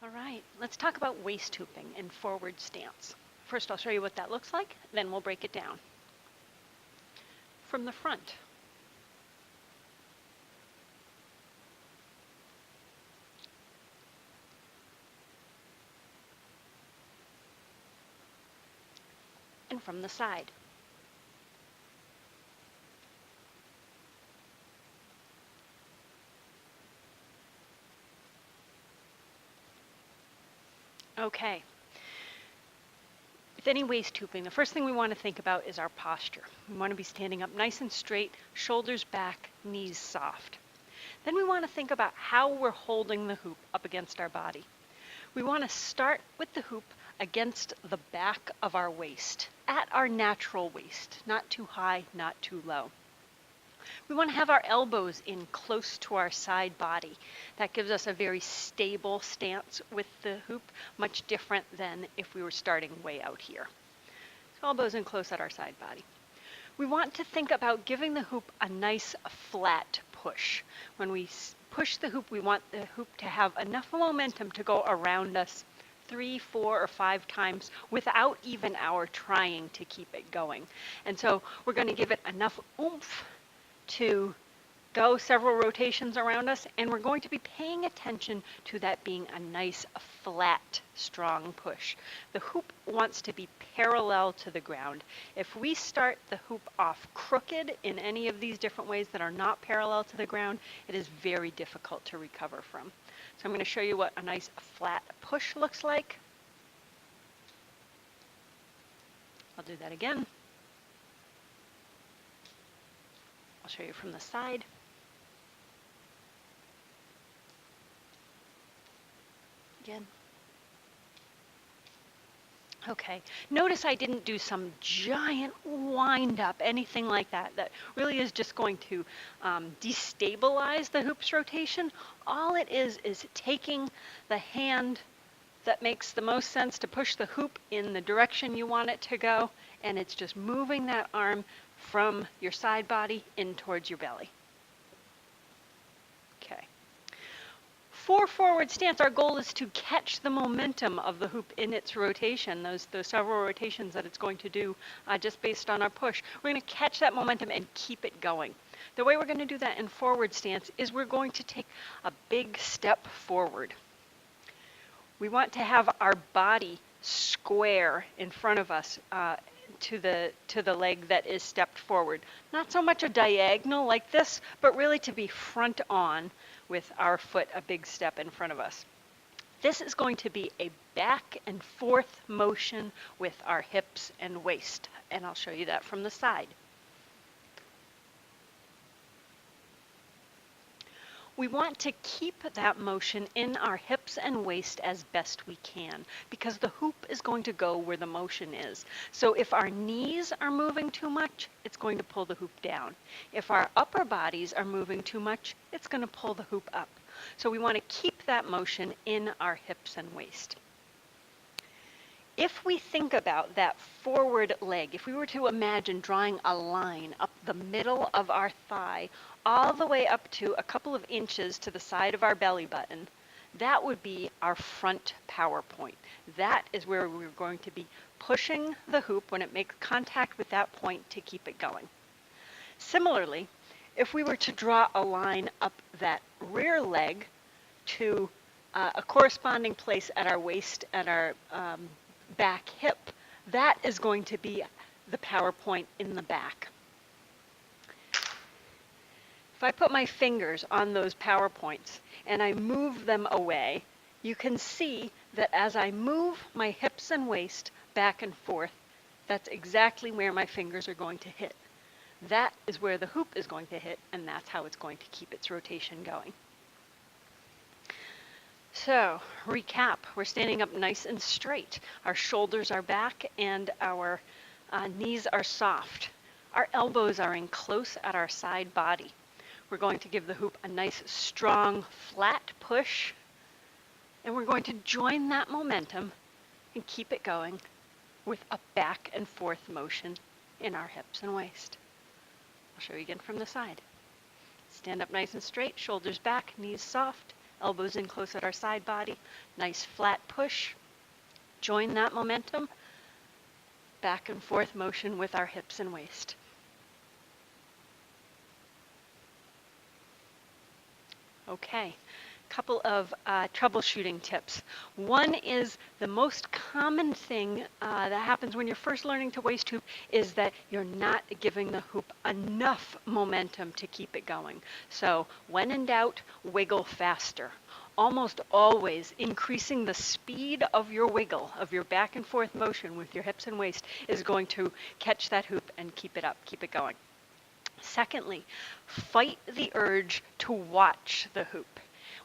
All right, let's talk about waist hooping in forward stance. First, I'll show you what that looks like, then we'll break it down. From the front, and from the side. Okay, with any waist hooping, the first thing we want to think about is our posture. We want to be standing up nice and straight, shoulders back, knees soft. Then we want to think about how we're holding the hoop up against our body. We want to start with the hoop against the back of our waist, at our natural waist, not too high, not too low. We want to have our elbows in close to our side body. That gives us a very stable stance with the hoop, much different than if we were starting way out here. So elbows in close at our side body. We want to think about giving the hoop a nice flat push. When we push the hoop, we want the hoop to have enough momentum to go around us 3, 4, or 5 times without even our trying to keep it going. And so we're going to give it enough oomph to go several rotations around us, and we're going to be paying attention to that being a nice, flat, strong push. The hoop wants to be parallel to the ground. If we start the hoop off crooked in any of these different ways that are not parallel to the ground, it is very difficult to recover from. So I'm going to show you what a nice flat push looks like. I'll do that again. I'll show you from the side. Again. Okay, notice I didn't do some giant wind up, anything like that. That really is just going to destabilize the hoop's rotation. All it is taking the hand that makes the most sense to push the hoop in the direction you want it to go, and it's just moving that arm from your side body in towards your belly. Okay. For forward stance, our goal is to catch the momentum of the hoop in its rotation, those several rotations that it's going to do just based on our push. We're going to catch that momentum and keep it going. The way we're going to do that in forward stance is we're going to take a big step forward. We want to have our body square in front of us to the leg that is stepped forward. Not so much a diagonal like this, but really to be front on with our foot a big step in front of us. This is going to be a back and forth motion with our hips and waist, and I'll show you that from the side. We want to keep that motion in our hips and waist as best we can, because the hoop is going to go where the motion is. So if our knees are moving too much, it's going to pull the hoop down. If our upper bodies are moving too much, it's going to pull the hoop up. So we want to keep that motion in our hips and waist. If we think about that forward leg, if we were to imagine drawing a line up the middle of our thigh, all the way up to a couple of inches to the side of our belly button, that would be our front power point. That is where we're going to be pushing the hoop when it makes contact with that point to keep it going. Similarly, if we were to draw a line up that rear leg to a corresponding place at our waist and our back hip, that is going to be the power point in the back. If I put my fingers on those power points and I move them away, you can see that as I move my hips and waist back and forth, that's exactly where my fingers are going to hit. That is where the hoop is going to hit, and that's how it's going to keep its rotation going. So, recap, we're standing up nice and straight. Our shoulders are back and our knees are soft. Our elbows are in close at our side body. We're going to give the hoop a nice, strong, flat push, and we're going to join that momentum and keep it going with a back and forth motion in our hips and waist. I'll show you again from the side. Stand up nice and straight, shoulders back, knees soft, elbows in close at our side body, nice flat push. Join that momentum, back and forth motion with our hips and waist. Okay, couple of troubleshooting tips. One is the most common thing that happens when you're first learning to waist hoop is that you're not giving the hoop enough momentum to keep it going. So when in doubt, wiggle faster. Almost always increasing the speed of your wiggle, of your back and forth motion with your hips and waist is going to catch that hoop and keep it up, keep it going. Secondly, fight the urge to watch the hoop.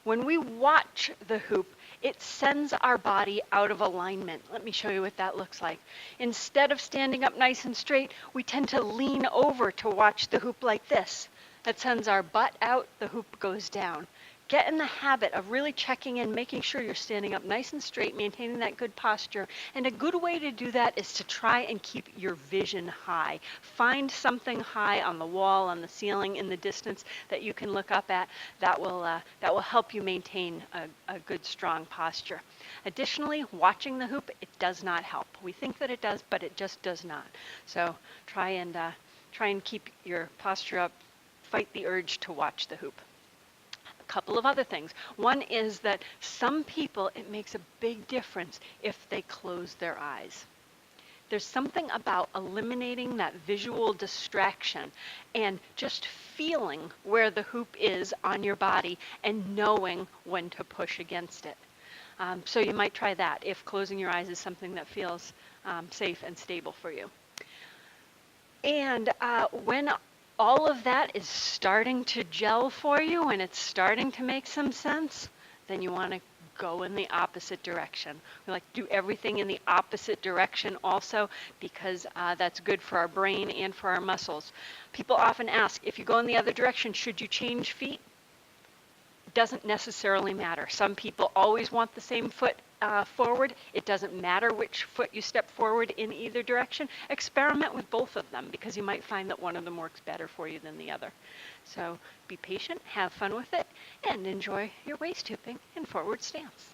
When we watch the hoop, it sends our body out of alignment. Let me show you what that looks like. Instead of standing up nice and straight, we tend to lean over to watch the hoop like this. That sends our butt out, the hoop goes down. Get in the habit of really checking in, making sure you're standing up nice and straight, maintaining that good posture. And a good way to do that is to try and keep your vision high. Find something high on the wall, on the ceiling, in the distance that you can look up at. That will help you maintain a good, strong posture. Additionally, watching the hoop, it does not help. We think that it does, but it just does not. So try and keep your posture up. Fight the urge to watch the hoop. Couple of other things. One is that some people, it makes a big difference if they close their eyes. There's something about eliminating that visual distraction and just feeling where the hoop is on your body and knowing when to push against it. So you might try that if closing your eyes is something that feels safe and stable for you. And when all of that is starting to gel for you and it's starting to make some sense, then you want to go in the opposite direction. We like to do everything in the opposite direction also because that's good for our brain and for our muscles. People often ask, if you go in the other direction, should you change feet? Doesn't necessarily matter. Some people always want the same foot forward. It doesn't matter which foot you step forward in either direction. Experiment with both of them because you might find that one of them works better for you than the other. So be patient, have fun with it, and enjoy your waist hooping in forward stance.